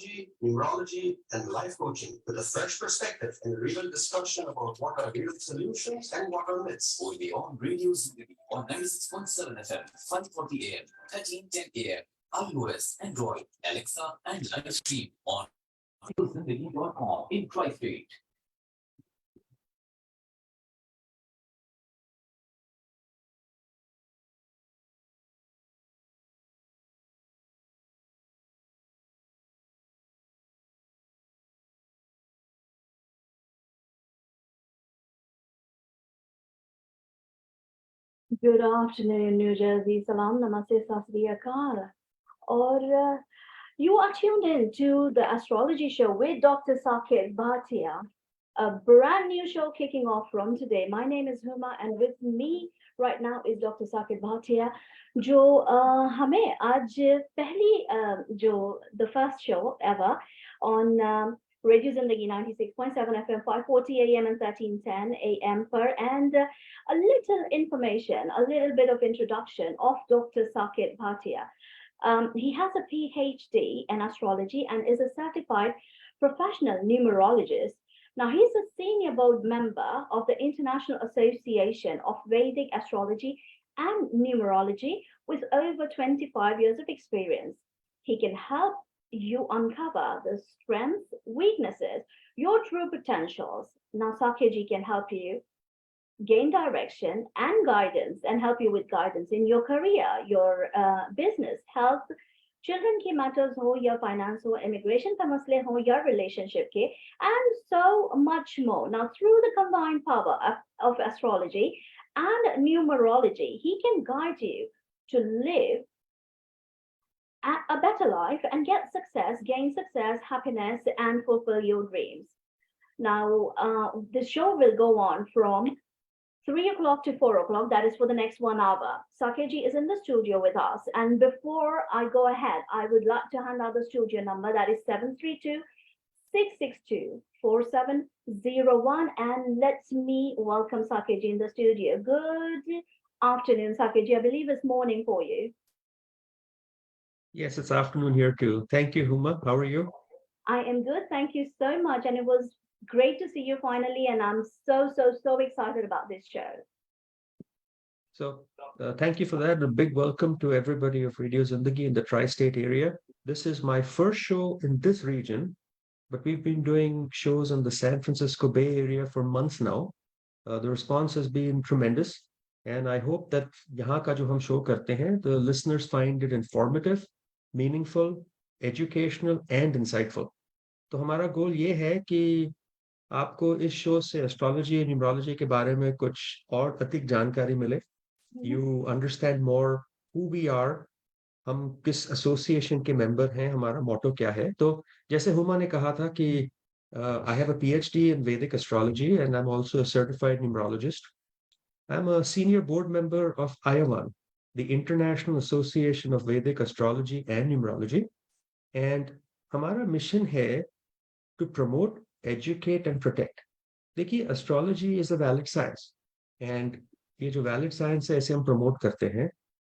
astrology, numerology, and life coaching with a fresh perspective and real discussion about what are real solutions and what are myths. Will be on Radio Zindagi on 96.7 FM, 5:40 AM, 13:10 AM, iOS, Android, Alexa, and live stream on Zindagi.com in Tristate. Good afternoon, New Jersey. Salam, namaste, sat sri akal. Or you are tuned in to the astrology show with Dr. Saket Bhatia, a brand new show kicking off from today. My name is Huma, and with me right now is Dr. Saket Bhatia, जो हमें आज पहली जो the first show ever on Radio Zindagi 96.7 FM, 5:40 AM and 13:10 AM per, and a little information, a little bit of introduction of Dr. Saket Bhatia. He has a PhD in astrology and is a certified professional numerologist. Now, he's a senior board member of the International Association of Vedic Astrology and Numerology with over 25 years of experience. He can help you uncover the strengths, weaknesses, your true potentials. Now, Saketji can help you gain direction and guidance and help you with guidance in your career, your business, health, children ki matters ho, ya finance ho, immigration ka masle ho, your relationship ke, and so much more. Now, through the combined power of astrology and numerology, he can guide you to live a better life and get success, gain success, happiness, and fulfill your dreams. Now, the show will go on from 3 o'clock to 4 o'clock. That is for the next 1 hour. Saketji is in the studio with us. And before I go ahead, I would like to hand out the studio number. That is 732-662-4701. And let me welcome Saketji in the studio. Good afternoon, Saketji. I believe it's morning for you. Yes, it's afternoon here too. Thank you, Huma. How are you? I am good. Thank you so much. And it was great to see you finally. And I'm so excited about this show. So thank you for that. A big welcome to everybody of Radio Zindagi in the Tri-State area. This is my first show in this region, but we've been doing shows in the San Francisco Bay Area for months now. The response has been tremendous. And I hope that यहाँ का जो हम show करते हैं, the listeners find it informative, meaningful, educational, and insightful. तो हमारा गोल ये है कि आपको इस शो से एस्ट्रोलॉजी न्यूमरोलॉजी के बारे में कुछ और अधिक जानकारी मिले. You understand more who we are, हम किस एसोसिएशन के मेंबर हैं, हमारा मोटो क्या है. तो जैसे हुमा ने कहा था कि I have a PhD in Vedic astrology and I'm also a certified numerologist. I'm a senior board member of IAVAN, the International Association of Vedic Astrology and Numerology. And हमारा मिशन है to promote, educate and protect. देखिए, astrology is a valid science. And ये जो valid science है, इसे हम promote करते हैं.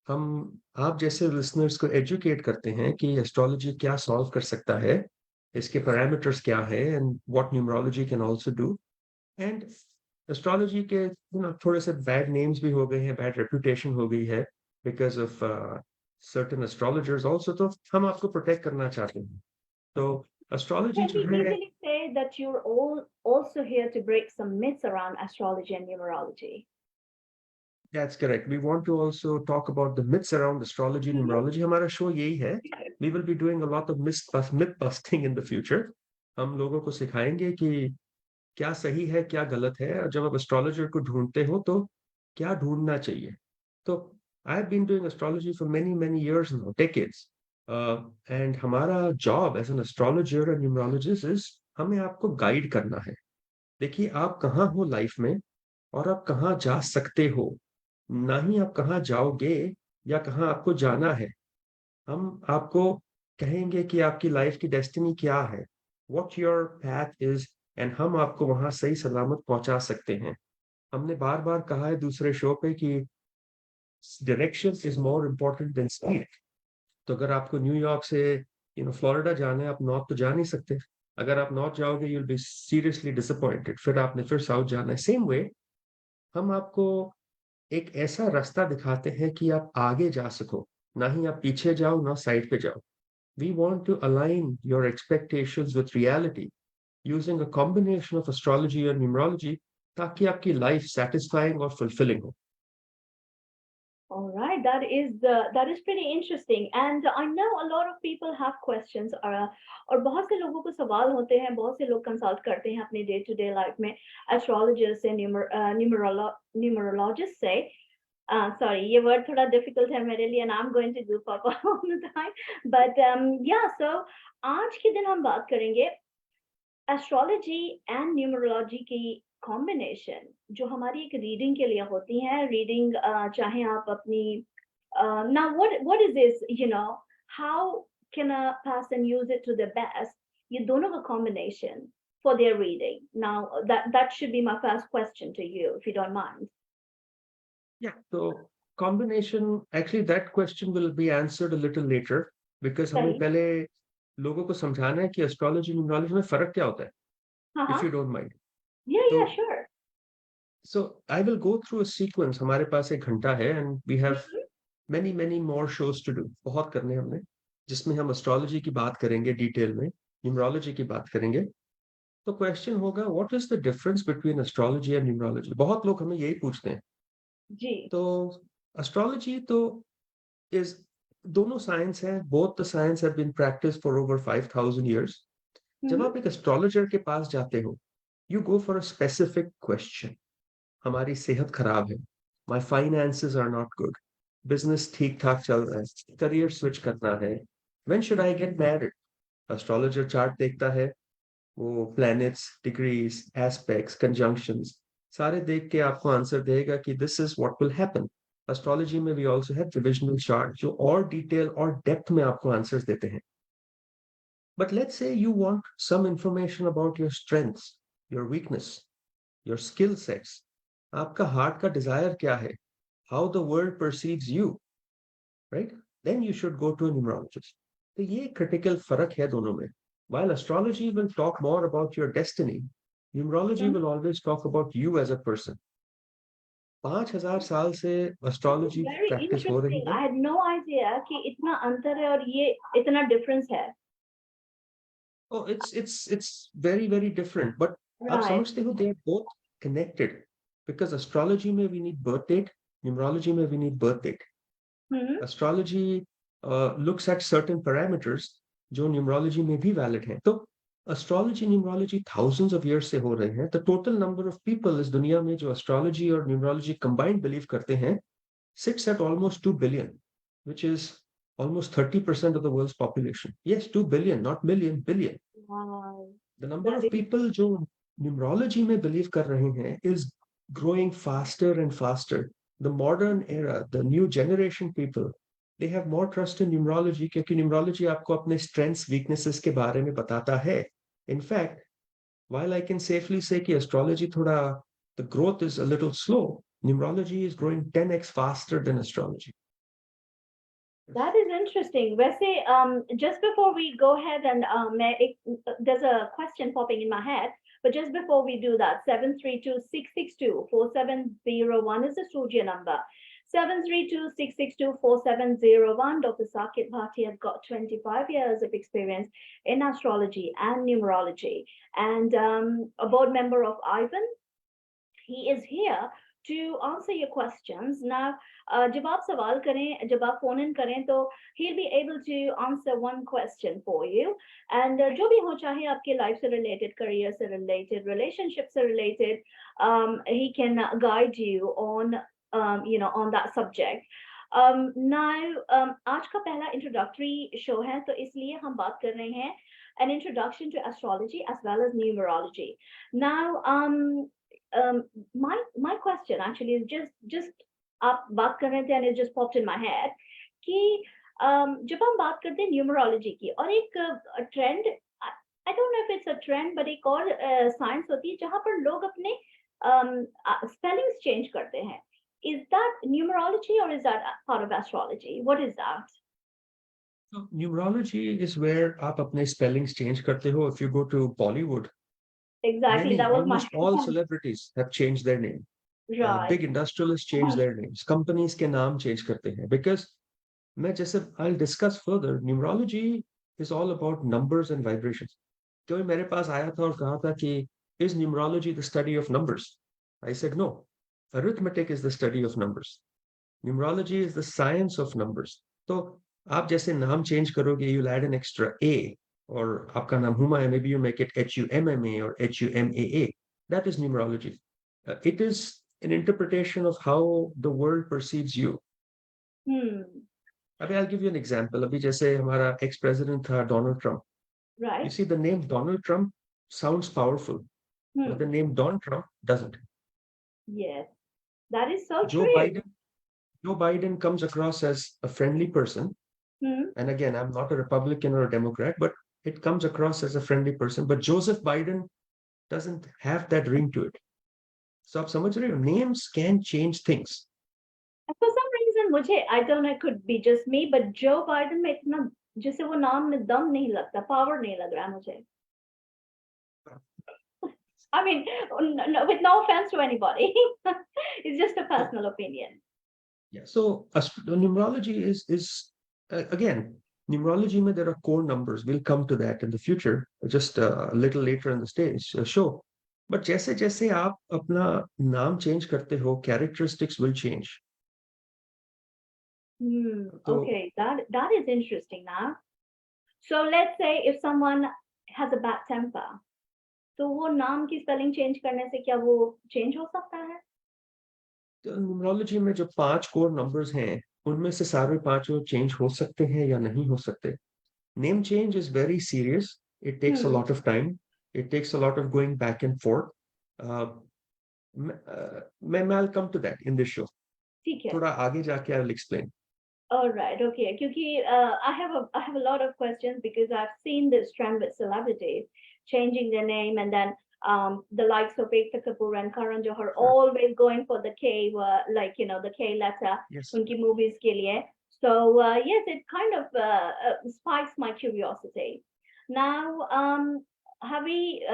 हम आप जैसे listeners को educate करते हैं कि astrology क्या solve कर सकता है, इसके parameters क्या है, and what numerology can also do. And astrology के थोड़े से बैड नेम्स भी हो गए हैं, बैड रेपुटेशन हो गई है because of certain astrologers also. तो हम आपको प्रोटेक्ट करना चाहते हैं. तो एस्ट्रोलॉजी जो है, easily say that you're all also here to break some myths around astrology and numerology. That's correct. We want to also talk about the myths around astrology and numerology. हमारा show यही है. We will be doing a lot of myth busting in the future. हम लोगों को सिखाएंगे कि क्या सही है, क्या गलत है, और जब आप एस्ट्रोलॉजर को ढूंढते हो तो क्या ढूंढना चाहिए. तो I have been doing astrology for many years now, decades. And हमारा job as an astrologer and numerologist is हमें आपको गाइड करना है. देखिए, आप कहाँ हो लाइफ में और आप कहाँ जा सकते हो, ना ही आप कहाँ जाओगे या कहाँ आपको जाना है. हम आपको कहेंगे कि आपकी लाइफ की डेस्टिनी क्या है, what your path is, and हम आपको वहां सही सलामत पहुंचा सकते हैं. हमने बार बार कहा है दूसरे शो पे कि direction is more important then speed. तो अगर आपको न्यूयॉर्क से फ्लोरिडा जाना है, आप नॉर्थ तो जा नहीं सकते। अगर आप नॉर्थ जाओगे you will be seriously disappointed, फिर आपने फिर साउथ जाना है। सेम वे हम आपको एक ऐसा रास्ता दिखाते हैं कि आप आगे जा सको, ना ही आप पीछे जाओ ना साइड पे जाओ। We want to align your expectations with reality using a combination of astrology और न्यूमरोलॉजी, ताकि आपकी लाइफ सेटिस्फाइंग और फुलफिलिंग हो। All right, that is pretty interesting, and I know a lot of people have questions. और बहुत से लोगों को सवाल होते हैं, बहुत से लोग कंसल्ट करते हैं अपने डे टू डे लाइफ में एस्ट्रोलॉजर्स से, न्यूमरोलॉजिस्ट से। Sorry, ये word थोड़ा difficult है मेरे लिए, and I'm going to do papa all the time. But yeah, so आज के दिन हम बात करेंगे एस्ट्रोलॉजी एंड न्यूमरोलॉजी की कॉम्बिनेशन, जो हमारी एक रीडिंग के लिए होती है। रीडिंग चाहे आप अपनी now what is this, how can a person use it to the best, ये दोनों का combination for their reading. Now that should be my first question to you, if you don't mind. Yeah, so combination, actually that question will be answered a little later, because हमें सही। पहले लोगों को समझाना है कि एस्ट्रोलॉजी न्यूमरोलॉजी में फर्क क्या होता है, हाँ इफ हाँ, यू डोंट माइंड। yeah तो yeah sure. So I will go through a sequence. हमारे पास एक घंटा है and we have many many more shows to do, बहुत करने हैं हमने, जिसमें हम एस्ट्रोलॉजी की बात करेंगे डिटेल में, न्यूमरोलॉजी की बात करेंगे। तो क्वेश्चन होगा what is the difference between astrology and numerology, बहुत लोग हमें यही पूछते हैं। जी। तो एस्ट्रोलॉजी तो इज, दोनों साइंस हैं, both the science have been practice for over 5000 years। जब हम्म। आप एक एस्ट्रोलॉजर के पास जाते हो, you go for a specific question. हमारी सेहत खराब है, my finances are not good, business ठीक ठाक चल रहा है, करियर स्विच करना है, when should I get married. Astrologer chart देखता है, वो प्लैनेट्स, डिग्रीज, एस्पेक्ट्स, कंजंक्शंस सारे देख के आपको आंसर देगा कि this is what will happen. Astrology में we also have divisional chart जो और डिटेल और डेप्थ में आपको आंसर्स देते हैं। But let's say you want some information about your strengths, your weakness, your skill sets, आपका हार्ट का डिजायर क्या है, how the world perceives you, right, then you should go to numerologist. तो ये क्रिटिकल फर्क है दोनों में। While astrology will talk more about your destiny, numerology will always talk about you as a person. 5000 साल से एस्ट्रोलॉजी वेरी प्रैक्टिस हो रही इंटरेस्टिंग, है। आई हैड नो आइडिया कि इतना अंतर है और ये इतना डिफरेंस है। Oh, it's very very different, but आप राइट। समझते हो they are both connected, because astrology में we need birth date, numerology में we need birth date. Hmm. Astrology looks at certain parameters जो न्यूमरोलॉजी में भी वैलिड हैं। तो astrology numerology thousands of years से हो रहे हैं। The total number of people इस दुनिया में जो एस्ट्रोलॉजी और न्यूमरोलॉजी कंबाइंड बिलीव करते हैं sits at almost 2 billion, which is almost 30% of the world's population. Yes, 2 billion, not million, billion. Wow, The number that of is. people जो numerology में believe कर रहे हैं is growing faster and faster. The modern era, the new generation people, they have more trust in numerology, क्योंकि numerology आपको अपने strengths, weaknesses के बारे में बताता है। In fact, while I can safely say कि astrology थोड़ा, the growth is a little slow, numerology is growing 10x faster than astrology. That is interesting. वैसे just before we go ahead and there's a question popping in my head, but just before we do that, 732-662-4701 is the studio number. 732-662-4701. Dr. Saket Bhatia has got 25 years of experience in astrology and numerology, and a board member of Ivan. He is here to answer your questions. Now, जब आप सवाल करें, जब आप phone in करें, तो he'll be able to answer one question for you. And जो भी हो, चाहे आपके लाइफ से रिलेटेड, करियर से रिलेटेड, रिलेशनशिप से related, he can guide you on on that subject. Now, आज का पहला इंट्रोडक्टरी शो है, तो इसलिए हम बात कर रहे हैं an introduction to astrology as well as numerology. Now, my question actually is just आप बात कर रहे थे and it just popped in my head कि जब हम बात करते हैं न्यूमरोलॉजी की, और एक trend, I don't know if it's a trend, but एक और साइंस होती है जहां पर लोग अपने स्पेलिंग्स चेंज करते हैं. Is that numerology or is that part of astrology? What is that? So numerology is where आप अपने spellings change करते हो. If you go to Bollywood, Exactly, that was my almost all celebrities have changed their name. right. Big industrialists change their names. Companies के नाम change करते हैं because I'll discuss further. Numerology is all about numbers and vibrations. कोई मेरे पास आया था और कहा था कि is numerology the study of numbers? I said no. Arithmetic is the study of numbers. Numerology is the science of numbers. तो आप जैसे नाम change करोगे, you'll add an extra A, or आपका नाम हुमा है, maybe you make it HUMMA or HUMAA. That is numerology. It is an interpretation of how the world perceives you. I'll give you an example. अभी जैसे हमारा ex-president था Donald Trump. Right. You see, the name Donald Trump sounds powerful, but the name Don Trump doesn't. Yes, that is so Joe true. Biden comes across as a friendly person. And again, I'm not a Republican or a Democrat, but it comes across as a friendly person. But Joseph Biden doesn't have that ring to it. So आप समझ रहे हो, names can change things. For some reason, मुझे I don't know, it could be just me, but Joe Biden में इतना जैसे वो नाम में दम नहीं लगता, power नहीं लग रहा मुझे. I mean, with no offense to anybody, it's just a personal opinion. Yeah. So numerology is again, numerology में there are core numbers. We'll come to that in the future, just a little later in the stage show. But जैसे जैसे आप अपना नाम change करते हो, characteristics will change. Okay, that is interesting now. So let's say if someone has a bad temper, तो वो नाम की spelling change करने से क्या वो change हो सकता है? तो न्यूमरोलॉजी में जो 5 कोर नंबर्स हैं, उनमें से सारे 5 चेंज हो सकते हैं या नहीं हो सकते. Name change is very serious. It takes a lot of time. It takes a lot of going back and forth. I'll come to that in this show. ठीक है. थोड़ा आगे जाके I'll explain. All right, okay. क्योंकि I have a lot of questions because I've seen this trend with celebrities changing their name, and then the likes of Ekta Kapoor and Karan Johar always going for the K, like the K letter, Yes. उनकी movies के लिए. So yes, it kind of spikes my curiosity. Now, have we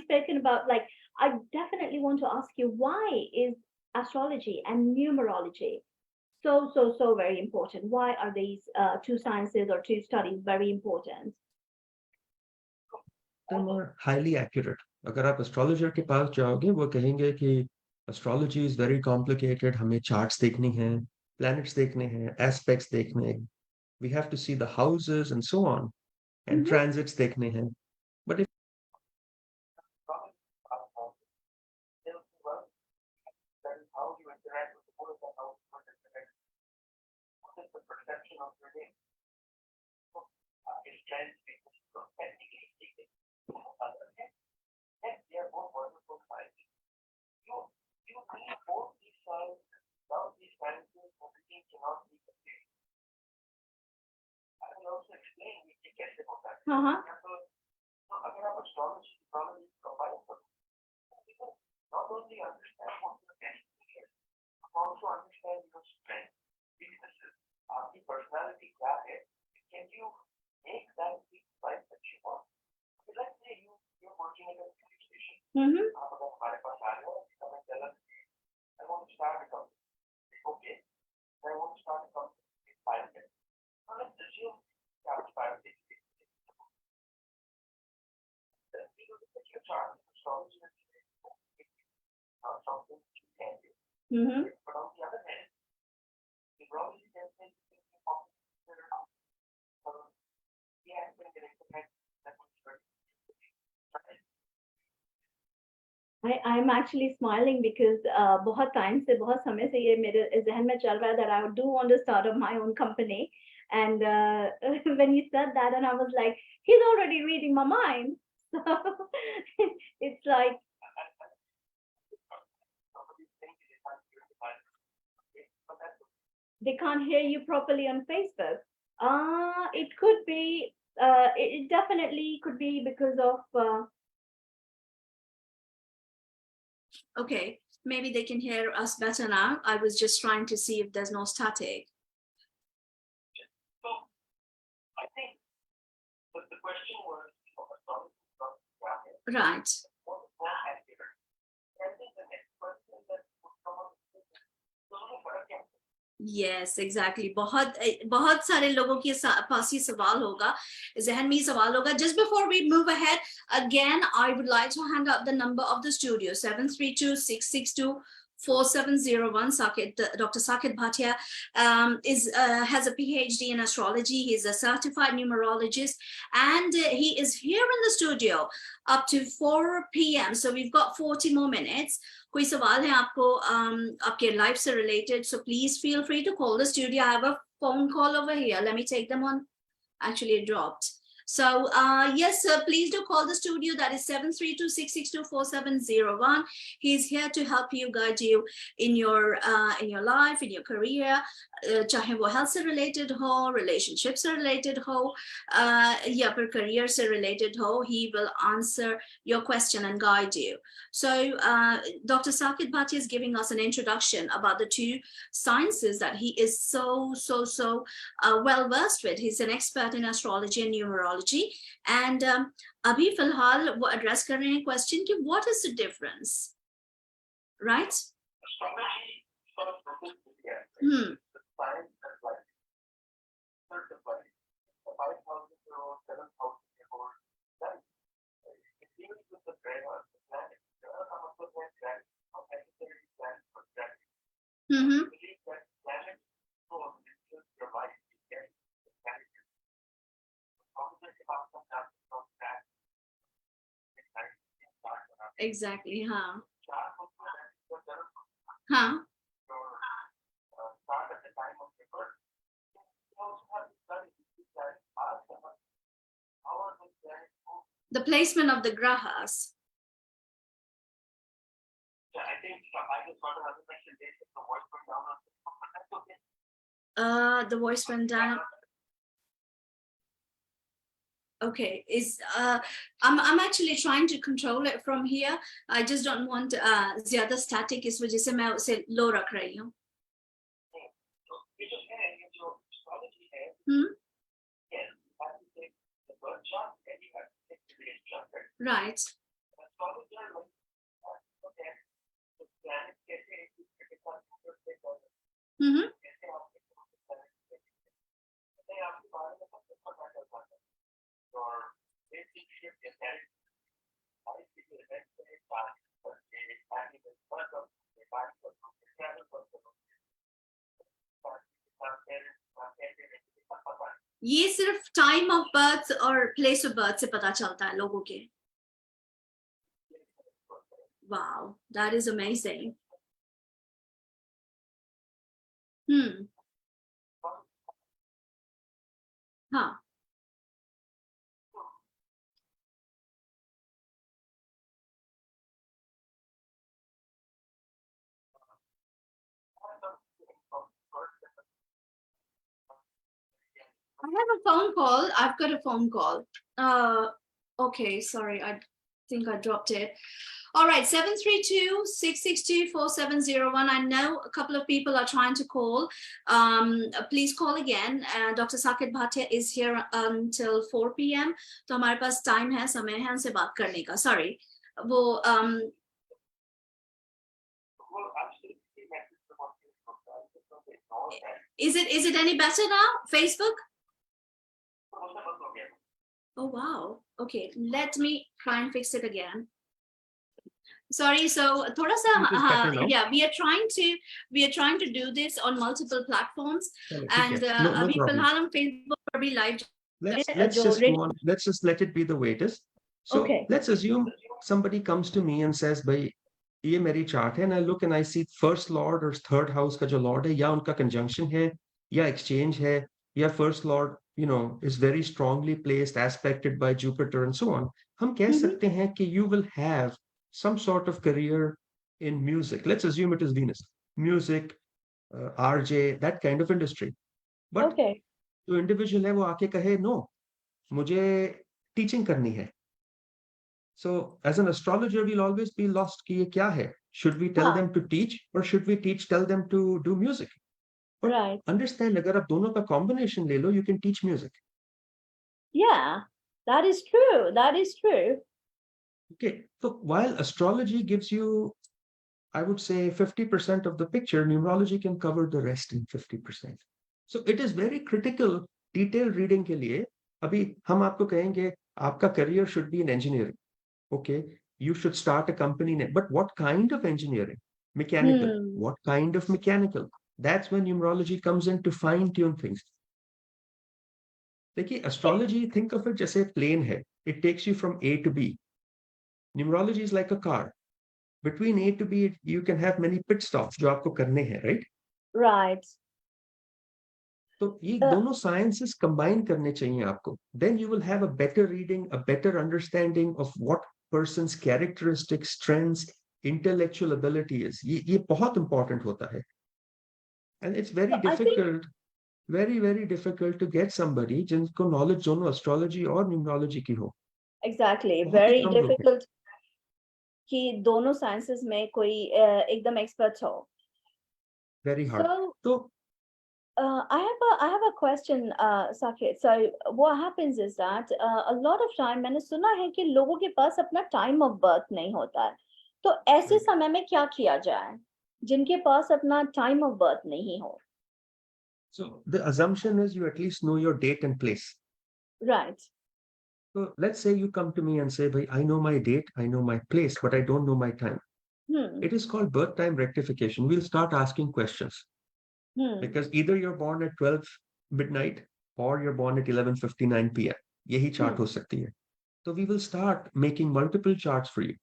spoken about, like, I definitely want to ask you, why is astrology and numerology so very important? Why are these two sciences or two studies very important? Them are highly accurate. अगर आप astrologer के पास जाओगे, वो कहेंगे कि astrology is very complicated. हमें charts देखनी हैं, planets देखने हैं, aspects देखने हैं. We have to see the houses and so on, and transits देखने हैं. But if I'm actually smiling because बहुत समय से ये मेरे ज़हन में चल रहा है that I do want to start up my own company, and when you said that, and I was like, he's already reading my mind. So it's like, they can't hear you properly on Facebook. It could be, it definitely could be because of okay, maybe they can hear us better now. I was just trying to see if there's no static. Right. Yes, exactly. बहुत सारे लोगों के पास ये सवाल होगा, जहन में सवाल होगा. Just before we move ahead, again, I would like to hand out the number of the studio, 732-662-4701. Dr. Saket Bhatia has a PhD in astrology. He's a certified numerologist, and he is here in the studio up to 4 p.m. So we've got 40 more minutes. कोई सवाल है आपको आपके life से related, so please feel free to call the studio. I have a phone call over here. Let me take them on. Actually, it dropped. So yes, sir, please do call the studio. That is 732-662-4701. He's here to help you, guide you in your life, in your career. चाहे वो health से related हो, relationships से related हो, या फिर career से related हो, he will answer your question and guide you. So Dr. Saket Bhatia is giving us an introduction about the two sciences that he is so well versed with. He's an expert in astrology and numerology. And अभी फिलहाल वो address कर रहे हैं question कि what is the difference, right? Exactly, huh? Huh? The placement of the grahas. Yeah, I think I just got another question. The voice went down. The voice went down. Okay, I'm actually trying to control it from here. I just don't want ज़्यादा static, इस वजह से मैं उसे low रख रही हूँ. Right. ये सिर्फ टाइम ऑफ बर्थ और प्लेस ऑफ बर्थ से पता चलता है लोगों के. Wow, that is amazing. Huh. I have a phone call. I've got a phone call. Okay, sorry. I think I dropped it. All right, 732-662-4701. I know a couple of people are trying to call. Please call again. Dr. Saket Bhatia is here until 4 p.m. तो हमारे पास time है, समय है उनसे बात करने का. Sorry. वो Is it any better now? Facebook? Oh wow. Okay, let me try and fix it again. Sorry, so thoda sa yeah, we are trying to do this on multiple platforms, and abhi filhal hum Facebook par bhi live. Let's just let it be the way it is. So Okay. let's assume somebody comes to me and says, "Bhai, ये मेरी chart है," and I look and I see first lord or third house का जो lord है, या उनका conjunction है, या exchange है, या first lord, is very strongly placed, aspected by Jupiter and so on. हम कह सकते हैं कि you will have some sort of career in music. Let's assume it is Venus. Music, RJ, that kind of industry. But Okay. जो individual है वो आके कहे, "No, मुझे teaching करनी है." So as an astrologer, we'll always be lost कि ये क्या है? Should we tell them to teach, or should we tell them to do music? But Right. understand, अगर आप दोनों का combination ले लो, you can teach music. Yeah. That is true. That is true. Okay, so while astrology gives you, I would say 50% of the picture, numerology can cover the rest in 50%. So it is very critical detailed reading के लिए अभी हम आपको कहेंगे आपका career should be in engineering. Okay, you should start a company name, but what kind of engineering? Mechanical. What kind of mechanical? That's when numerology comes in to fine tune things. देखिए astrology, think of it जैसे plane है. It takes you from A to B. Numerology is like a car. Between A to B, you can have many pit stops जो आपको करने हैं, right? Right. तो ये दोनों sciences combine करने चाहिए आपको. Then you will have a better reading, a better understanding of what person's characteristics, strengths, intellectual ability is. ये बहुत important होता है. And it's very I think difficult, very difficult to get somebody जिनको knowledge दोनों astrology और numerology की हो. exactly बहुत ही very कम लोग हैं. difficult कि दोनों sciences में कोई एकदम expert हो. Very hard. So तो I have a question, Saket. So what happens is that a lot of time मैंने सुना है कि लोगों के पास अपना time of birth नहीं होता है. तो ऐसे Right. समय में क्या किया जाए जिनके पास अपना time of birth नहीं हो? So the assumption is you at least know your date and place. Right. So let's say you come to me and say, "Bhai, I know my date, I know my place, but I don't know my time." It is called birth time rectification. We'll start asking questions because either you're born at 12 midnight or you're born at 11:59 p.m. यही chart हो सकती है. So we will start making multiple charts for you.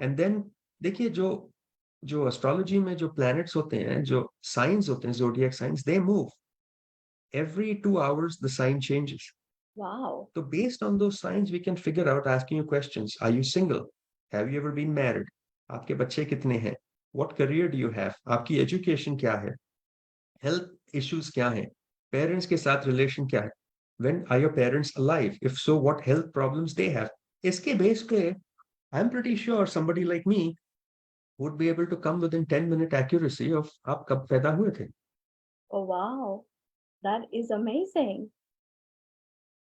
And then देखिए जो astrology में जो planets होते हैं, जो signs होते हैं, zodiac signs, they move. Every 2 hours, the sign changes. Wow. So based on those signs, we can figure out asking you questions. Are you single? Have you ever been married? आपके बच्चे कितने हैं? What career do you have? आपकी education क्या है? Health issues क्या हैं? Parents के साथ relation क्या है? When are your parents alive? If so, what health problems they have? इसके base पे, I'm pretty sure somebody like me would be able to come within 10-minute accuracy of आप कब पैदा हुए थे. Oh wow, that is amazing.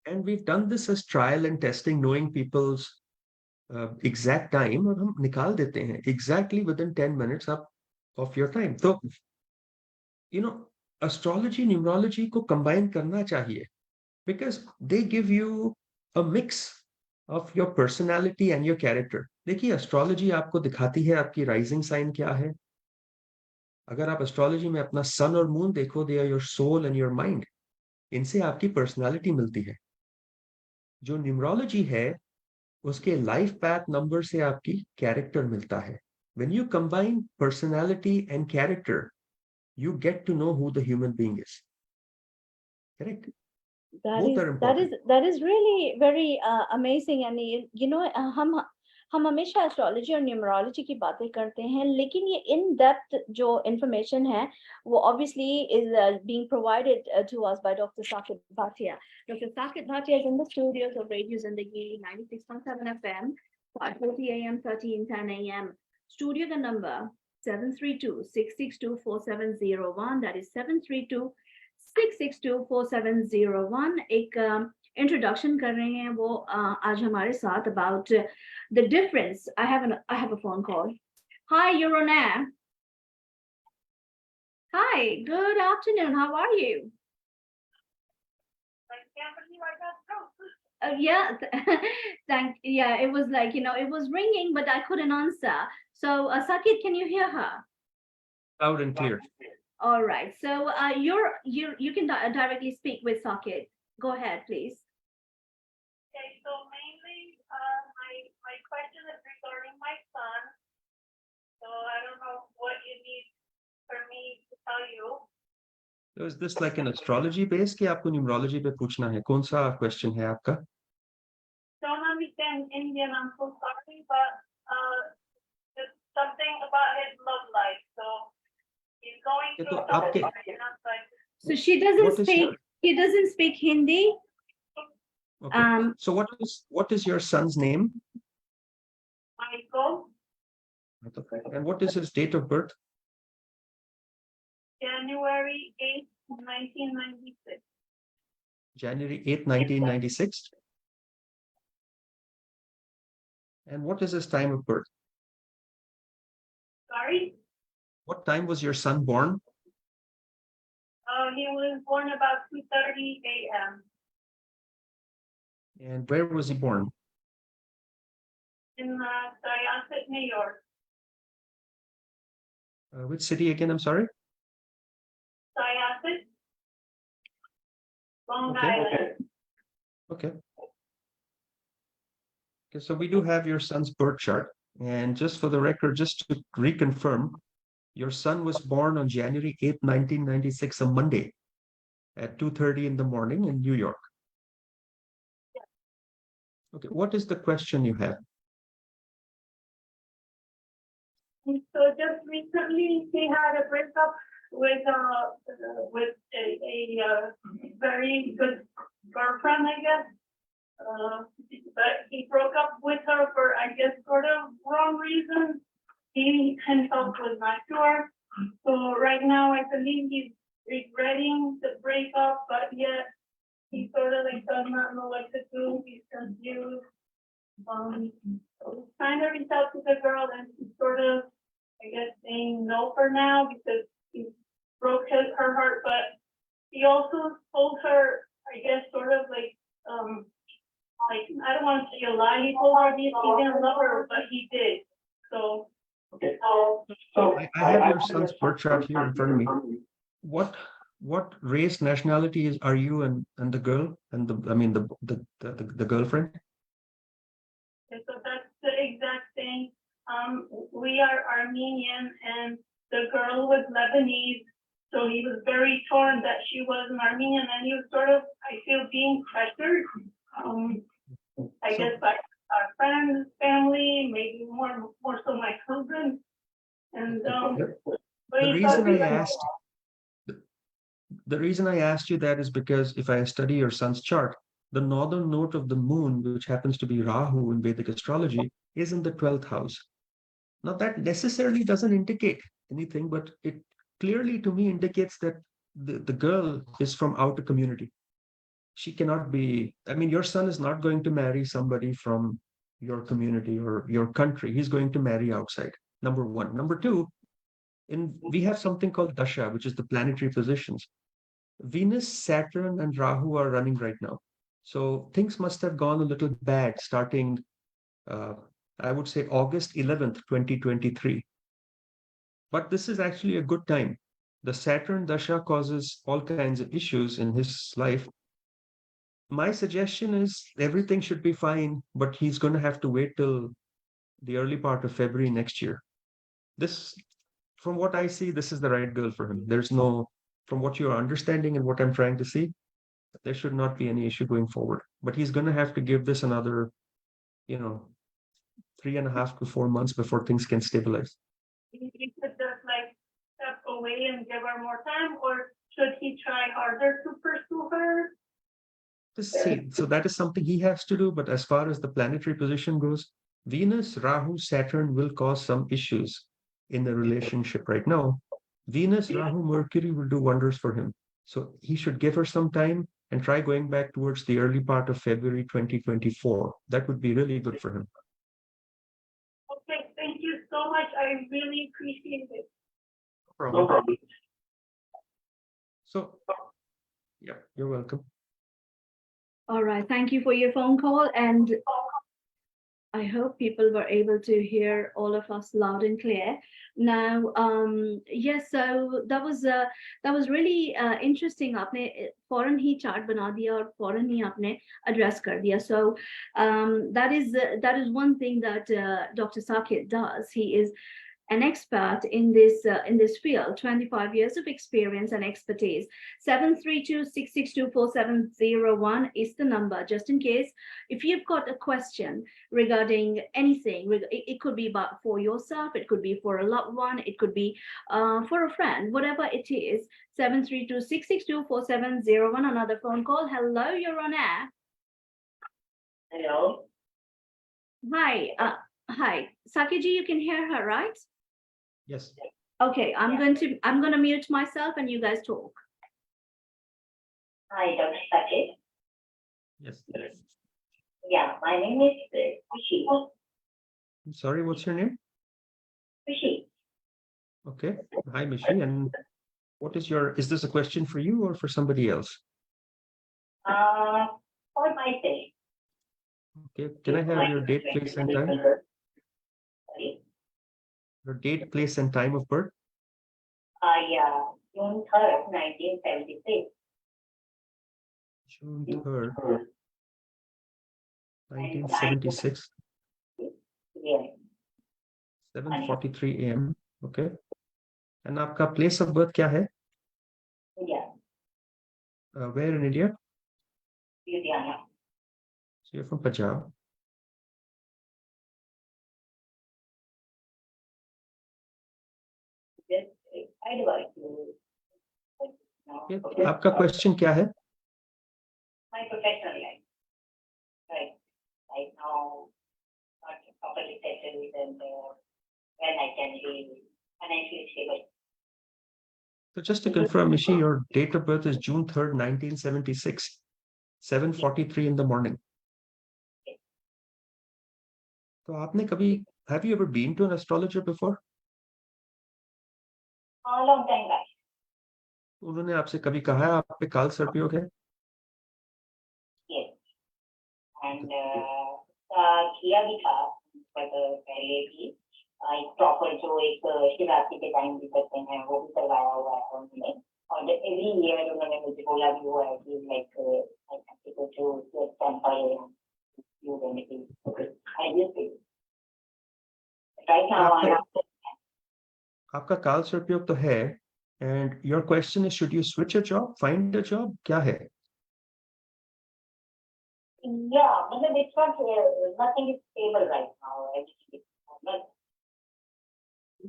And we've done this as trial and testing, knowing people's exact time, और हम निकाल देते हैं exactly within 10 minutes of your time. तो astrology, numerology को combine करना चाहिए because they give you a mix of your personality and your character. देखिए astrology आपको दिखाती है आपकी rising sign क्या है. अगर आप astrology में अपना sun और moon देखो, they are your soul and your mind. इनसे आपकी personality मिलती है. जो numerology है उसके लाइफ पैथ नंबर से आपकी कैरेक्टर मिलता है. When you combine personality and character, you get to know who the human being is. Correct? Both are important. That is really very amazing. And you know हम हमेशा astrology और numerology की बातें करते हैं, लेकिन ये इन डेप्थ जो इंफॉर्मेशन है वो obviously is being provided to us by doctor Saket Bhatia. Dr. Saket Bhatia is in the studios of Radio Zindagi 96.7 FM, 5:40 a.m., 13:10 a.m. Studio the number 732-662-4701. That is 732-662-4701. एक इंट्रोडक्शन कर रहे हैं वो आज हमारे साथ about the difference. I have a phone call. Hi, you're on air. Hi, good afternoon. How are you? I can't believe I got through. Yeah, it was like, it was ringing, but I couldn't answer. So, Saket, can you hear her? Loud and clear. All right. So, you can directly speak with Saket. Go ahead, please. Okay, so mainly my question is regarding my son. So I don't know what you need for me to tell you. So is this like an astrology base कि आपको numerology पे पूछना है? कौन सा question है आपका? Don't understand Indian, I'm so sorry, but just something about his love life. So he's going ये through तो आपके So he doesn't speak Hindi. okay. So what is your son's name? Michael, And what is his date of birth? January 8th, 1996. January 8th, 1996. And what is his time of birth? Sorry? What time was your son born? He was born about 2:30 a.m. And where was he born? in Syosset, New York. Which city again? I'm sorry. Syosset, Long Okay. Island. Okay. Okay, so we do have your son's birth chart. And just for the record, just to reconfirm, your son was born on January 8th, 1996, a Monday at 2:30 in the morning in New York. Okay, what is the question you have? So just recently, he had a breakup with a very good girlfriend, I guess. But he broke up with her for, I guess, sort of wrong reasons. He himself was not sure. So right now, I believe he's regretting the breakup, but yet he sort of like does not know what to do. He's confused. So he's trying to reach out to the girl, and she's sort of, I guess, saying no for now because he broke her heart. But he also told her, I guess, sort of like I don't want to say a lie. He told her he didn't love her, but he did. So. Okay. I have your son's birth chart here in front of me. What race, nationality are you and the girl and the girlfriend? Okay, so that's the exact thing. We are Armenian, and the girl was Lebanese. So he was very torn that she was an Armenian, and he was sort of, I feel, being pressured. I guess by our friends, family, maybe more so my husband. And the reason I asked you that is because if I study your son's chart, the northern node of the moon, which happens to be Rahu in Vedic astrology, is in the 12th house. Now that necessarily doesn't indicate anything, but it clearly to me indicates that the girl is from outer community. She cannot be, your son is not going to marry somebody from your community or your country. He's going to marry outside, number one. Number two, we have something called Dasha, which is the planetary positions. Venus, Saturn, and Rahu are running right now. So things must have gone a little bad starting, I would say, August 11th, 2023. But this is actually a good time. The Saturn Dasha causes all kinds of issues in his life. My suggestion is everything should be fine, but he's going to have to wait till the early part of February next year. This, from what I see, this is the right girl for him. There's no, from what you're understanding and what I'm trying to see, there should not be any issue going forward. But he's going to have to give this another, 3.5 to 4 months before things can stabilize. He should just like step away and give her more time, or should he try harder to pursue her? See, so that is something he has to do. But as far as the planetary position goes, Venus, Rahu, Saturn will cause some issues in the relationship right now. Venus, Rahu, Mercury will do wonders for him. So he should give her some time and try going back towards the early part of February 2024. That would be really good for him. Okay, thank you so much. I really appreciate it. No problem. So, yeah, you're welcome. All right, thank you for your phone call, and I hope people were able to hear all of us loud and clear. Now, yes, so that was really interesting. आपने फौरन ही chart बना दिया और फौरन ही आपने address कर दिया. So that is one thing that Dr. Saket does. He is an expert in this field, 25 years of experience and expertise. 732-662-4701 is the number, just in case if you've got a question regarding anything. It could be about for yourself, it could be for a loved one, it could be for a friend, whatever it is. 732-662-4701. Another phone call. Hello, you're on air. Hello. Hi. Hi, Sakiji, you can hear her, right? Yes. Okay, I'm going to mute myself and you guys talk. Hi, Dr. Saket. Yes. Yeah, my name is Kushi. Sorry, what's your name? Rishi. Okay. Hi, Mishi. And what is is this a question for you or for somebody else? For myself. Okay. Can I have your date, place, and time? Sorry. Your date, place, and time of birth? Yeah, June 3rd, 1976. June 3rd, 1976, Yeah. 7:43 a.m. Okay. And आपका place of birth क्या है? Yeah. Where in India? Ludhiana. So you're from Punjab. Just, I'd like to. Okay. आपका question क्या है? My professional life. Right now, not properly settled and when I can be financially stable. So just to confirm, Mishi, your date of birth is June 3rd, 1976, 7:43 in the morning. तो आपने कभी, have you ever been to an astrologer before? A long time back. उन्होंने आपसे कभी कहा है आप पे काल सर्पयोग है? Yes. And किया भी था, but पहले भी एक प्रॉपर जो एक शिवरात्रि के टाइम भी करते हैं वो भी करवाया हुआ है उन्होंने और एवरी ईयर उन्होंने मुझे बोला भी हुआ है कि like I have to go to temple you remedy I used to right now आपका काल सर्पयोग तो है, and your question is should you switch a job, find a job, क्या है? Yeah, मतलब it's not nothing is stable right now. Everything is not.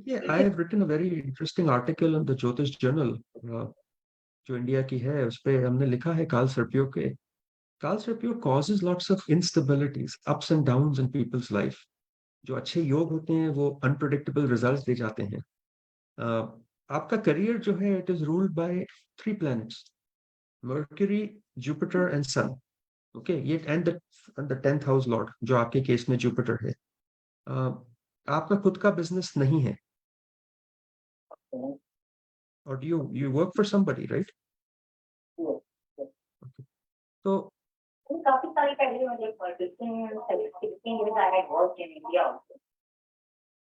Yeah, I have written a very interesting article in the Jyotish Journal, जो India की है, उस पे हमने लिखा है काल सर्पयोग के. काल सर्पयोग causes lots of instabilities, ups and downs in people's life. जो अच्छे योग होते हैं वो unpredictable results दे जाते हैं. आपका करियर जो है it is ruled by 3 planets, Mercury, Jupiter and Sun. Okay, ये and the 10th house lord जो आपके केस में Jupiter है. आपका खुद का बिजनेस नहीं है. Or do you work for somebody, right? Yes. Okay. So काफी सारी पहले मतलब 16 years I had worked in India also.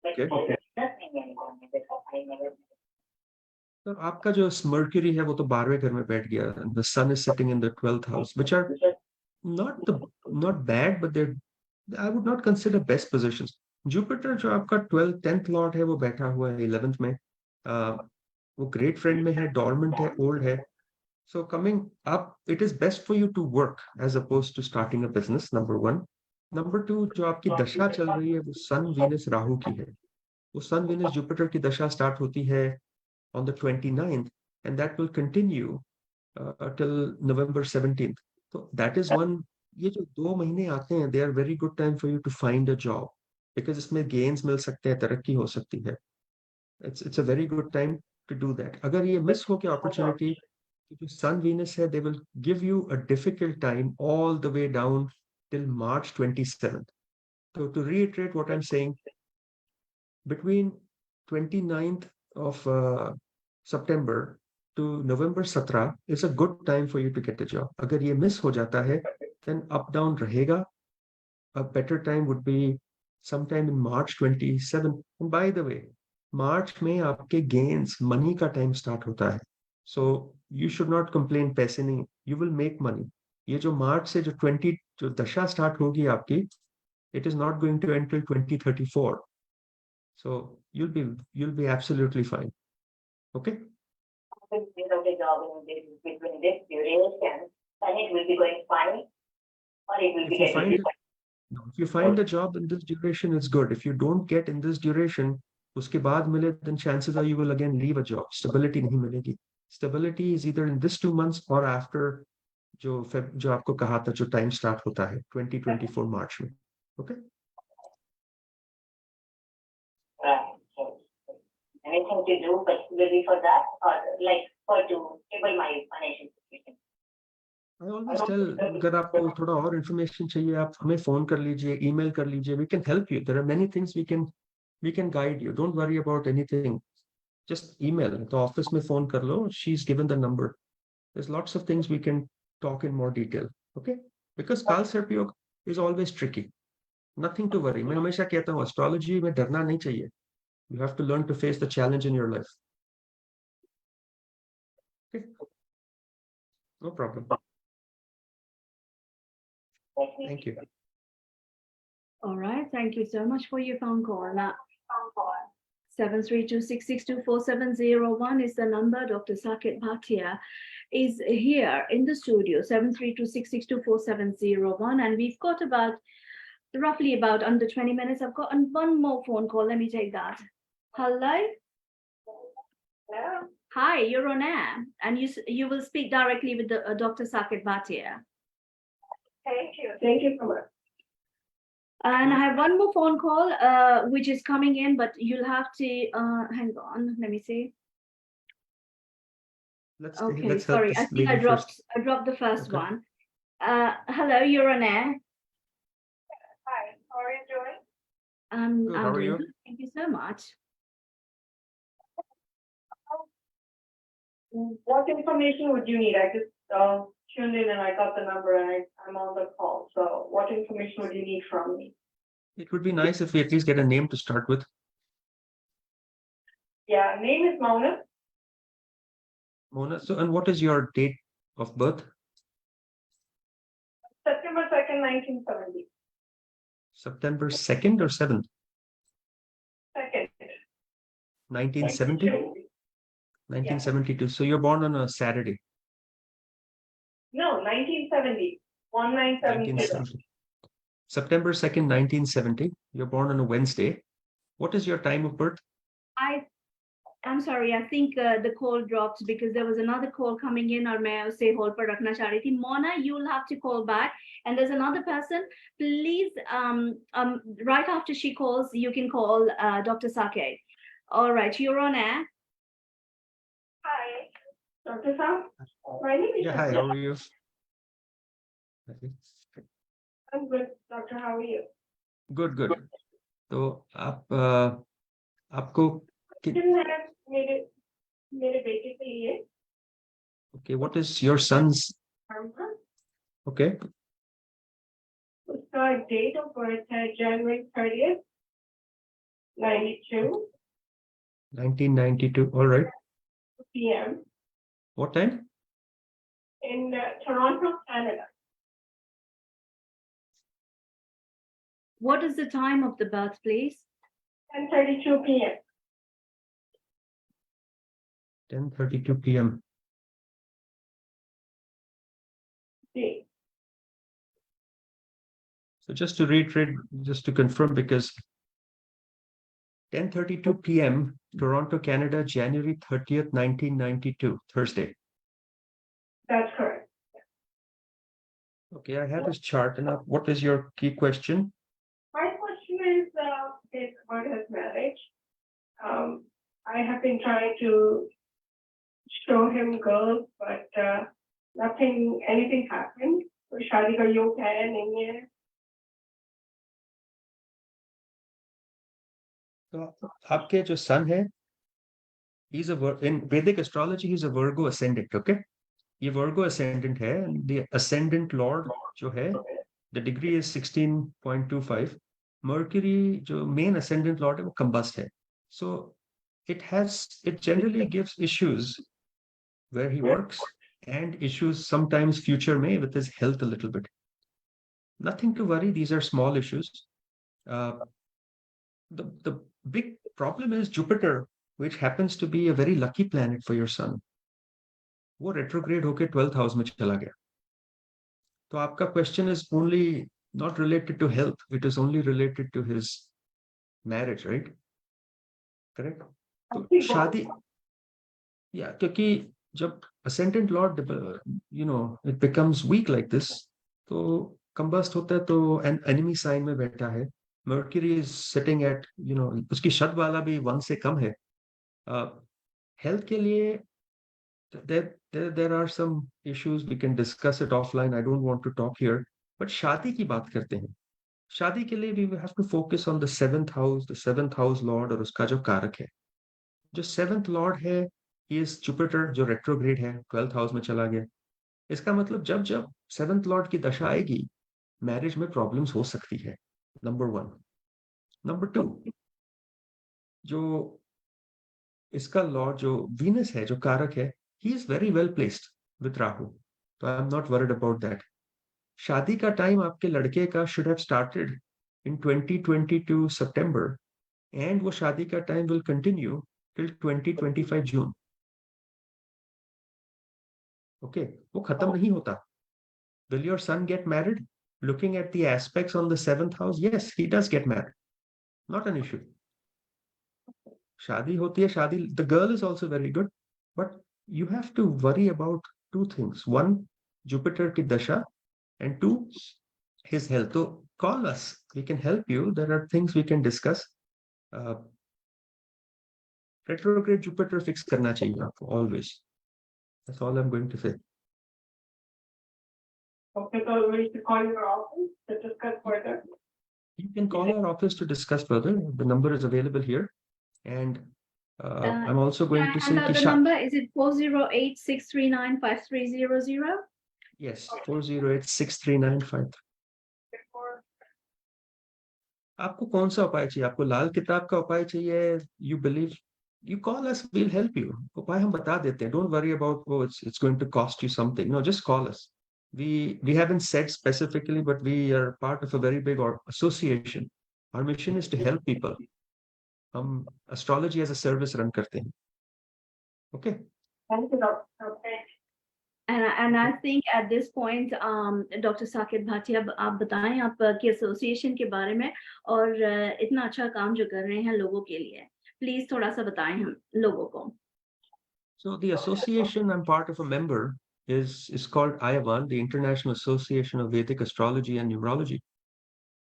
But okay. Nothing I never. तो आपका जो Mercury है वो तो 12वें घर में बैठ गया. The Sun is sitting in the 12th house, which are not bad, but they're I would not consider best positions. Jupiter जो आपका 10th lord है वो बैठा हुआ है 11th में. वो great friend में है, dormant है, old है. So coming up, it is best for you to work as opposed to starting a business, number 1. Number 2, जो आपकी दशा चल रही है वो Sun, Venus, Rahu की है. वो Sun, Venus, Jupiter की दशा start होती है on the 29th, and that will continue till November 17th. So that is one. ये जो 2 महीने आते हैं, they are very good time for you to find a job because इसमें gains मिल सकते हैं, तरक्की हो सकती है. It's a very good time to do that. अगर ये miss हो गया opportunity, जो Sun Venus है, they will give you a difficult time all the way down till March 27th. So to reiterate what I'm saying, between 29th of September to November 17 is a good time for you to get a job. अगर ये miss हो जाता है, then up down रहेगा. A better time would be sometime in March 27. And by the way, March में आपके gains, money का time start होता है. So you should not complain पैसे नहीं, you will make money. ये जो March से जो 20 जो दशा start होगी आपकी, it is not going to end till 2034. So you'll be absolutely fine. Okay. Without a job in between this duration, then it will be going fine, or it will be getting. If you find a job in this duration, it's good. If you don't get in this duration, उसके बाद मिले, then chances are you will again leave a job. Stability नहीं मिलेगी. Stability is either in this 2 months or after जो आपको कहा था जो time start होता है 2024 March में. Okay. Right. Anything to do particularly for that, or like for to stable my financial situation? I always tell, अगर आपको थोड़ा और information चाहिए, आप हमें phone कर लीजिए, email कर लीजिए. We can help you. There are many things we can guide you. Don't worry about anything. Just email. तो office में phone कर लो. She's given the number. There's lots of things we can talk in more detail. Okay? Because काल सर्प योग is always tricky. Nothing to worry. मैं हमेशा कहता हूँ astrology में डरना नहीं चाहिए. You have to learn to face the challenge in your life. Okay? No problem. Thank you. All right. Thank you so much for your phone call. Now, 732-662-4701 is the number. Dr. Saket Bhatia is here in the studio, 732-662-4701. And we've got roughly about under 20 minutes. I've got one more phone call. Let me take that. Hello? Yeah. Hi, you're on air. And you will speak directly with the Dr. Saket Bhatia. Thank you. Thank you so much. And I have one more phone call, which is coming in, but you'll have to hang on. Let me see. Let's Okay, help sorry. I this think I lady dropped. first. I dropped the first Okay. one. Hello, you're on air. Hi, how are you doing? Good, I'm how are doing you? good. Thank you so much. What information would you need? I just tuned in and I got the number and I'm on the call. So what information would you need from me? It would be nice if we at least get a name to start with. Yeah, name is Mona. Mona, so and what is your date of birth? September 2nd, 1970. September 2nd or 7th? 2nd. 1970? 1972. So you're born on a Saturday. No, 1970. 1970. 1970. September 2nd, 1970. You're born on a Wednesday. What is your time of birth? I'm sorry. I think the call dropped because there was another call coming in. Or may I say hold पर रखना चाह रही थी. Mona, you will have to call back. And there's another person. Please, right after she calls, you can call Dr. Saket. All right, you're on air. Hi, Dr. Sam. My name is Yeah, hi, how are you? I'm good, Doctor. How are you? Good, good. तो आप आपको मेरे बेटे के लिए okay, what is your son's? Okay. उसका date of birth है January 30th, 92 1992. All right. p.m. What time? in Toronto, Canada. What is the time of the birth, please? 10:32 p.m. 10:32 p.m. See, So just to reiterate, just to confirm, because 10:32 p.m. Toronto, Canada, January 30th, 1992, Thursday. that's correct. Okay, I have his chart. And what is your key question? My question is about his marriage. I have been trying to show him girls, but anything happened. तो शादी का योग है नहीं है. So आपके जो son है, he's in Vedic astrology, he's a Virgo ascendant, okay? ये Virgo ascendant है, and the ascendant lord जो है, the degree is 16.25. Mercury, जो main ascendant lord है, वो combust है. So it generally gives issues where he works and issues sometimes future may with his health a little bit. Nothing to worry. These are small issues. The big problem is Jupiter, which happens to be a very lucky planet for your son. वो retrograde होके 12th house में चला गया. तो आपका question is only not related to health. It is only related to his marriage, right? Correct? तो शादी, yeah, क्योंकि जब ascendant lord, it becomes weak like this, तो combust होता है, तो an enemy sign में बैठा है. Mercury is sitting at, उसकी शद वाला भी 1 से कम है. Health के लिए, there are some issues, we can discuss it offline. I don't want to talk here. But शादी की बात करते हैं. शादी के लिए we have to focus on the seventh house lord और उसका जो कारक है. जो seventh lord है, he is Jupiter जो retrograde है, 12th house में चला गया. इसका मतलब जब जब seventh lord की दशा आएगी, मैरिज में प्रॉब्लम्स हो सकती है. नंबर 1. नंबर 2, जो इसका लॉर्ड जो वीनस है, जो कारक है, he is very well placed with Rahu, तो I am not worried about that. शादी का टाइम आपके लड़के का should have started in 2022 September and वो शादी का time will continue till 2025 June. Okay, वो खत्म नहीं होता. Will your son get married? Looking at the aspects on the 7th house, yes, he does get married. Not an issue. शादी होती है, शादी, the girl is also very good, but you have to worry about 2 things. 1, Jupiter की दशा, and 2, his health. So call us, we can help you. There are things we can discuss. Retrograde Jupiter fix करना चाहिए आपको always. That's all I'm going to say. Okay, so we should call your office to discuss further. You can call our office to discuss further. The number is available here. And I'm also going to say and the number, is it 408-639-5300? Yes, 408-639-5300. आपको कौन सा उपाय चाहिए? आपको लाल किताब का उपाय चाहिए? You believe, you call us, we'll help you. उपाय हम बता देते हैं. Don't worry about, oh, it's going to cost you something. No, just call us. We haven't said specifically, but we are part of a very big association. Our mission is to help people. हम astrology as a service run करते हैं. Okay. Thank you, Doctor. Okay. And I think at this point, Dr. Saket Bhatia, आप बताएं आपकी association के बारे में और इतना अच्छा काम जो कर रहे हैं लोगों के लिए. प्लीज थोड़ा सा बताएं हम लोगों को. So the association I'm part of a member is called IAVAN, the International Association of Vedic Astrology and Numerology.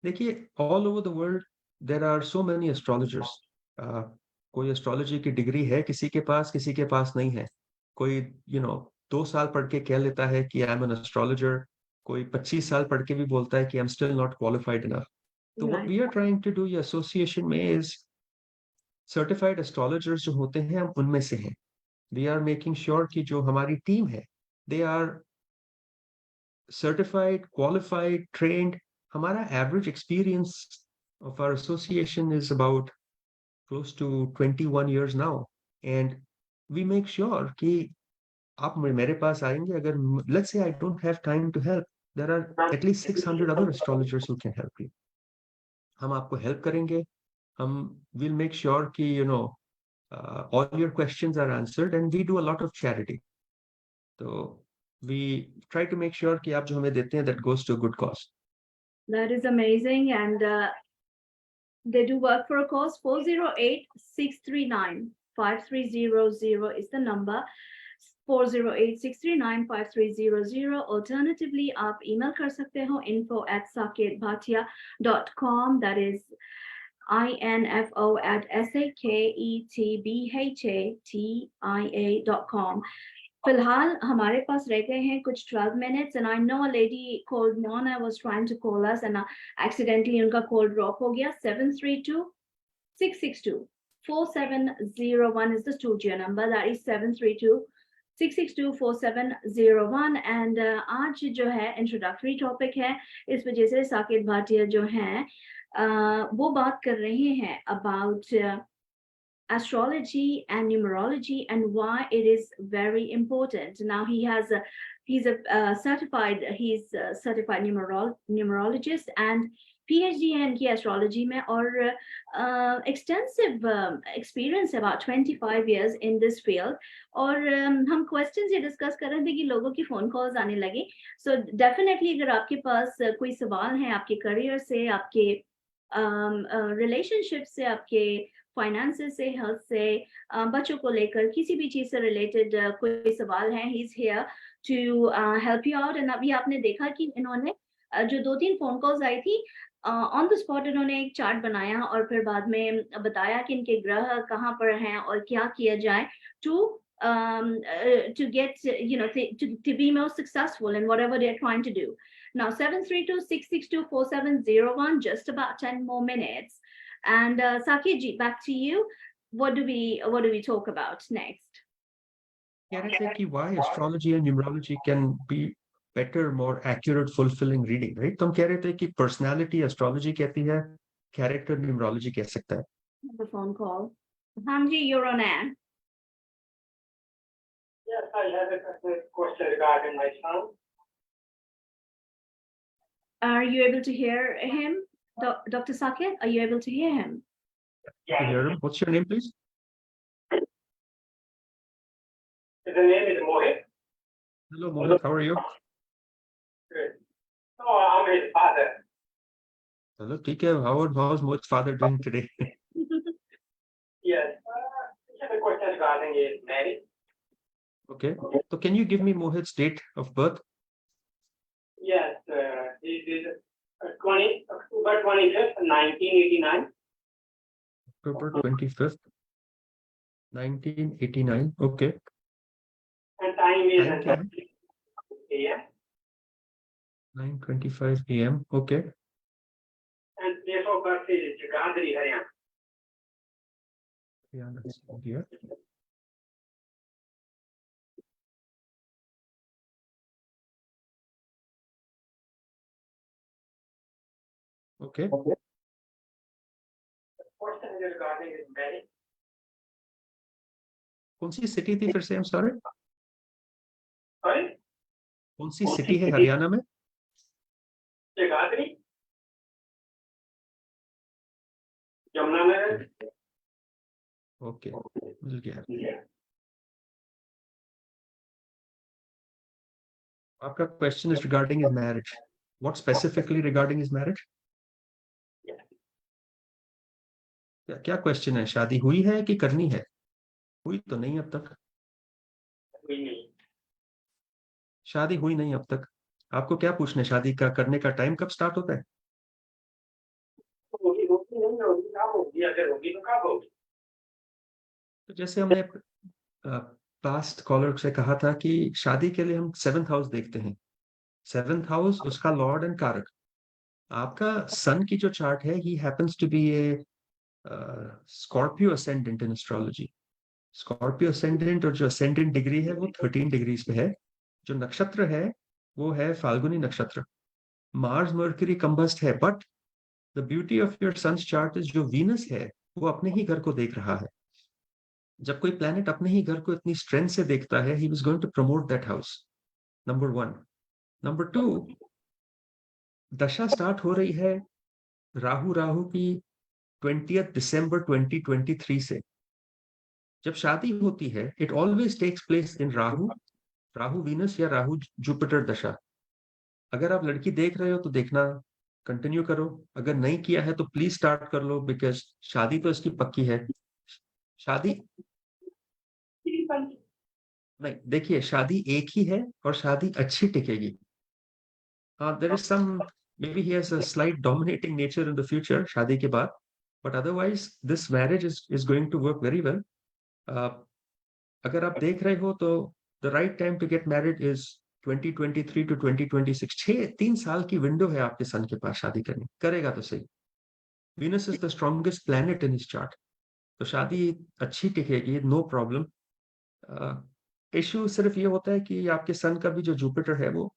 देखिए, all over the world there are so many astrologers. कोई एस्ट्रोलॉजी की डिग्री है किसी के पास नहीं है. कोई 2 साल पढ़ के कह लेता है कि आई एम एन एस्ट्रोलॉजर. कोई 25 साल पढ़ के भी बोलता है कि I am still not qualified enough. तो what we are trying to do ये एसोसिएशन में इज सर्टिफाइड एस्ट्रोलॉजर्स जो होते हैं हम उनमें से हैं. वी आर मेकिंग श्योर कि जो हमारी टीम है they are certified, qualified, trained. हमारा average experience of our association is about close to 21 years now, and we make sure कि आप मेरे पास आएंगे अगर let's say I don't have time to help, there are at least 600 other astrologers who can help you. हम आपको help करेंगे. हम will make sure कि all your questions are answered, and we do a lot of charity. So we try to make sure कि आप जो हमें देते हैं that goes to a good cause. That is amazing, and they do work for a cause. 408-639-5300 is the number. 408-639-5300. Alternatively, आप email कर सकते हो info@saketbhatia.com. That is info@saketbhatia.com. फिलहाल हमारे पास रह गए हैं कुछ 12 minutes, and I know a lady called Mona was trying to call us and accidentally उनका call drop हो गया. 732-662-4701 is the studio number. That is 732-662-4701. and आज जो है introductory topic है, इस वजह से साकेत भाटिया जो हैं वो बात कर रहे हैं about astrology and numerology and why it is very important. Now he's a certified numerologist and PhD है इनकी astrology में और extensive experience about 25 years in this field. और हम questions ये discuss कर रहे थे कि लोगों की phone calls आने लगी. So definitely अगर आपके पास कोई सवाल है आपके career से, आपके relationship से, आपके फाइनेंसेस से, हेल्थ से, बच्चों को लेकर किसी भी चीज से रिलेटेड कोई सवाल है, he is here to help you out. And अभी आपने देखा कि इन्होंने जो 2-3 फोन कॉल्स आई थी ऑन द स्पॉट इन्होंने एक चार्ट बनाया और फिर बाद में बताया कि इनके ग्रह कहाँ पर हैं और क्या किया जाए to to get, to be more successful in whatever they're trying to do. Now, 732-662-4701, just about 10 more minutes. And Saket ji, back to you. What do we talk about next? कह रहे थे कि why astrology and numerology can be better, more accurate, fulfilling reading, right? तो हम कह रहे थे कि personality astrology कहती है, character numerology कह सकता है. The phone call. Hamji, you're on air. Yes, I have a question regarding my son. Are you able to hear him, Dr. Saket? Are you able to hear him? Can you hear him? What's your name, please? His name is Mohit. Hello, Mohit. How are you? Good. So I'm his father. Hello, ठीक है. How's Mohit's father doing today? Yes. I have a question regarding his marriage. Okay. So can you give me Mohit's date of birth? Yes, he is October 25th, 1989. October 25th, 1989. Okay. And time is Time क्या है? 9 a.m. 9:25 a.m. Okay. And place of birth is Zindagi, Haryana. Yeah, let's see here. Okay. Question is regarding his marriage. कौन सी city थी फिर से? I'm sorry. Sorry? कौन सी city है हरियाणा में? Zindagi. Numero. Okay. मिल गया. आपका question is regarding his marriage. What specifically regarding his marriage? क्या question है? शादी हुई है कि करनी है? हुई तो नहीं अब तक. शादी हुई नहीं अब तक. आपको क्या पूछना है? शादी का करने का टाइम कब स्टार्ट होता है? तो जैसे हमने पास्ट कॉलर से कहा था कि शादी के लिए हम 7th हाउस देखते हैं. 7th हाउस उसका लॉर्ड एंड कारक. आपका सन की जो चार्ट है, he happens to be a Scorpio ascendant in astrology. Scorpio ascendant और जो असेंडेंट डिग्री है वो 13 डिग्रीज पे है. जो नक्षत्र है वो है फाल्गुनी नक्षत्र. मार्स मर्क्यूरी कंबस्ट है, but the beauty of your son's chart is जो वीनस है वो अपने ही घर को देख रहा है. जब कोई प्लैनेट अपने ही घर को इतनी स्ट्रेंथ से देखता है, he was going to promote that house. Number 1. Number 2, दशा स्टार्ट हो रही है राहु की 20th दिसंबर 2023 से. जब शादी होती है, it always takes place in Rahu Venus या राहु जुपिटर दशा. अगर आप लड़की देख रहे हो तो देखना कंटिन्यू करो. अगर नहीं किया है तो प्लीज स्टार्ट कर लो, बिकॉज शादी तो इसकी पक्की है. शादी नहीं, देखिए शादी एक ही है और शादी अच्छी टिकेगी. हाँ, there is some, maybe he has a slight dominating nature in the future शादी के बाद, but otherwise this marriage is going to work very well. अगर आप देख रहे हो तो the right time to get married is 2023 to 2026. 3 साल की विंडो है आपके सन के पास शादी करनी. करेगा तो सही. Venus is the strongest planet in his chart. तो शादी अच्छी टिकेगी, नो प्रॉब्लम. इश्यू सिर्फ ये होता है कि आपके सन का भी जो जुपिटर है वो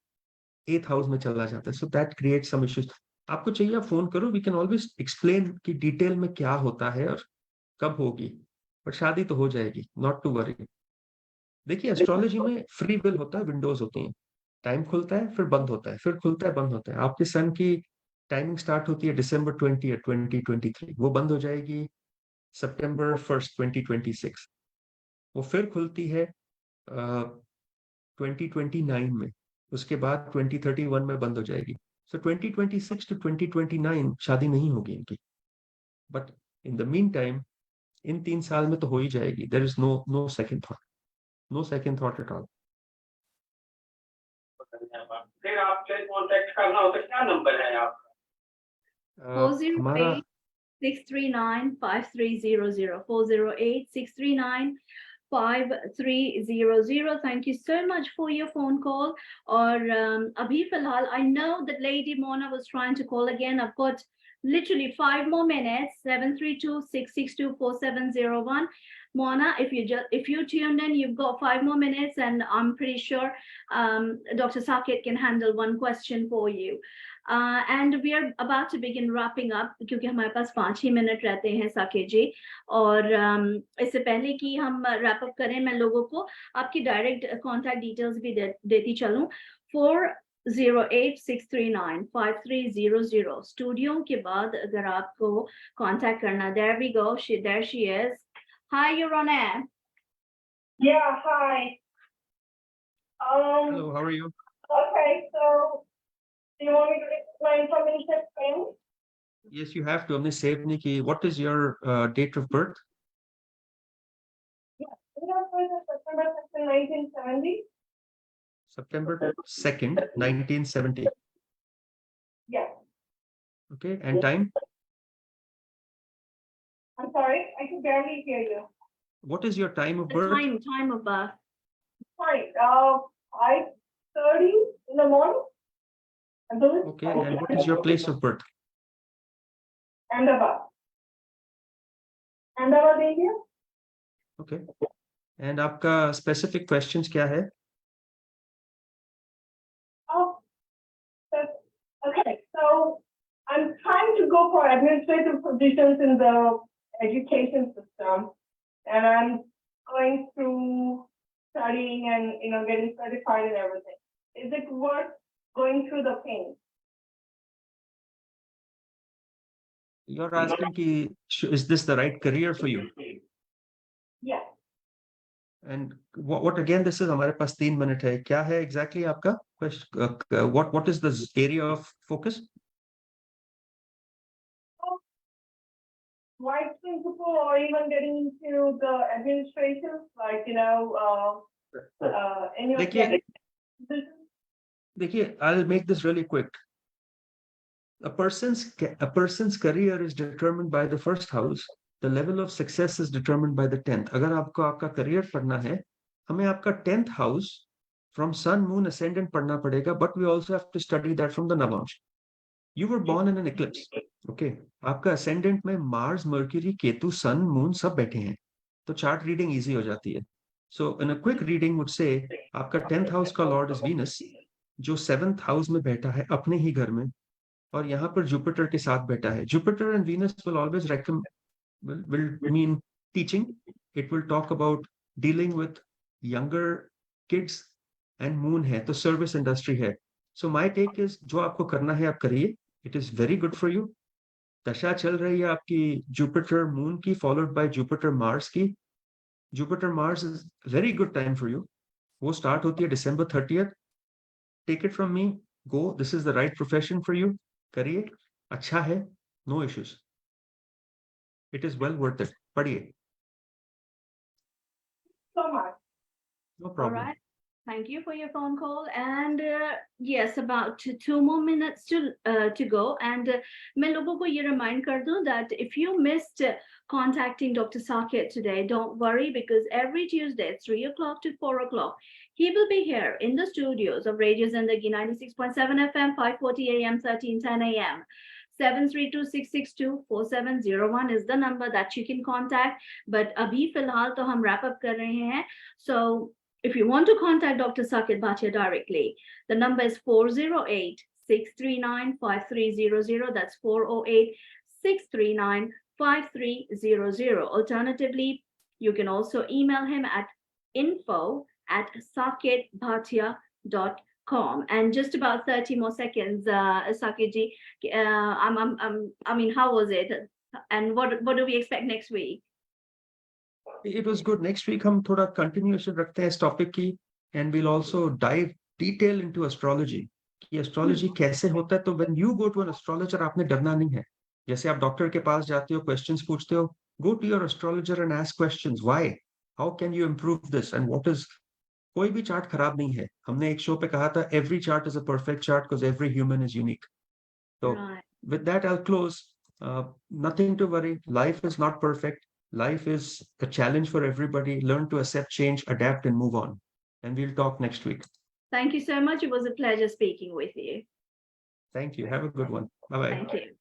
8th हाउस में चला जाता है. So that create some issues. आपको चाहिए फोन करो, वी कैन ऑलवेज एक्सप्लेन कि डिटेल में क्या होता है और कब होगी. बट शादी तो हो जाएगी, नॉट टू वरी. देखिए एस्ट्रोलॉजी में फ्री विल होता है, विंडोज होती हैं. टाइम खुलता है, फिर बंद होता है, फिर खुलता है, बंद होता है. आपके सन की टाइमिंग स्टार्ट होती है December 20 2023, वो बंद हो जाएगी September 1st 2026. वो फिर खुलती है 2029 में. उसके बाद 2031 में बंद हो जाएगी. सो 2026 to 2029 शादी नहीं होगी इनकी. But in the mean time in 3 साल में तो हो ही जाएगी. There is no second thought, no second thought at all. फिर आपसे कांटेक्ट करना हो तो क्या नंबर है आपका? हमारा 408-639-5300. 408-639 5300. Thank you so much for your phone call. Or Abhi Filhal, I know that Lady Mona was trying to call again. I've got literally 5 more minutes. 732-662-4701. Mona, if you tuned in, you've got 5 more minutes, and I'm pretty sure Dr. Saket can handle one question for you. And we are about to begin wrapping up क्योंकि हमारे पास 5 ही minute रहते हैं साकेत जी. और इससे पहले कि हम wrap up करें, मैं लोगों को आपकी डायरेक्ट कॉन्टैक्ट डिटेल्स भी देती चलूं. 4086395300 स्टूडियो के बाद अगर आपको कांटेक्ट करना. There we go. There she is. Hi, you're on air. Yeah, hi. Hello, how are you? Okay, so do you want me to explain something to explain? Yes, you have to. हमने save नहीं की. What is your date of birth? Yeah, September 2nd, 1970. September 2nd, 1970. Yeah, Okay, and time? I'm sorry, I can barely hear you. What is your time of The birth? time of birth. Fine, 5:30 in the morning. I believe. Okay, and what is your place of birth? Ahmedabad. Ahmedabad, India. Okay, and आपका specific questions क्या है? Oh, okay, so I'm trying to go for administrative positions in the education system, and I'm going through studying and getting certified and everything. Is it worth going through the pain? You're asking कि is this the right career for you? Yes. And what again? This is हमारे पास 3 minute है. क्या है exactly आपका question? What is the area of focus? Vice principal, or even getting into the administration, like in your देखिए, I'll make this really quick. A person's career is determined by the first house. The level of success is determined by the 10th. अगर आपको आपका career पढ़ना है, हमें आपका 10th house from sun, moon, ascendant पढ़ना पड़ेगा, but we also have to study that from the Navamsh. You were born in an eclipse. Okay, आपका ascendant में Mars, Mercury, Ketu, Sun, Moon सब बैठे हैं, तो chart reading easy हो जाती है. So in a quick reading would say आपका 10th house का lord is Venus, जो 7th house में बैठा है अपने ही घर में, और यहाँ पर Jupiter के साथ बैठा है. Jupiter and Venus will always will mean teaching. It will talk about dealing with younger kids, and Moon है तो service industry है. So my take is जो आपको करना है आप करिए. It is very good for you. दशा चल रही है आपकी Jupiter Moon की, followed by Jupiter Mars की. Jupiter Mars is very good time for you. वो start होती है December 30th. Take it from me. Go. This is the right profession for you. करिए. अच्छा है. No issues. It is well worth it. पढ़िए. so much. No problem. All right. Thank you for your phone call. And yes, about 2 more minutes to go. And मैं लोगों को ये remind कर दूं that if you missed contacting Dr. Saket today, don't worry, because every Tuesday, 3 o'clock to 4 o'clock, he will be here in the studios of Radio Zindagi 96.7 FM, 5:40 AM, 13:10 AM. 732-662-4701 is the number that you can contact. But abhi filhal to hum wrap up kar rahe hain. So if you want to contact Dr. Saket Bhatia directly, the number is 408-639-5300. That's 408-639-5300. Alternatively, you can also email him at info@saketbhatia.com. And just about 30 more seconds, Saket ji, I mean, how was it? And what do we expect next week? It was good. Next week हम थोड़ा continuation रखते हैं इस topic की, and we'll also dive detail into astrology. कि astrology कैसे होता है. तो when you go to an astrologer, आपने डरना नहीं है. जैसे आप डॉक्टर के पास जाते हो, questions पूछते हो, go to your astrologer and ask questions. Why? How can you improve this? And what is? कोई भी चार्ट खराब नहीं है. हमने एक शो पे कहा था every chart is a perfect chart because every human is unique. So Right. with that I'll close. Nothing to worry. Life is not perfect. Life is a challenge for everybody. Learn to accept change, adapt, and move on. And we'll talk next week. Thank you so much. It was a pleasure speaking with you. Thank you. Have a good one. Bye-bye. Thank you.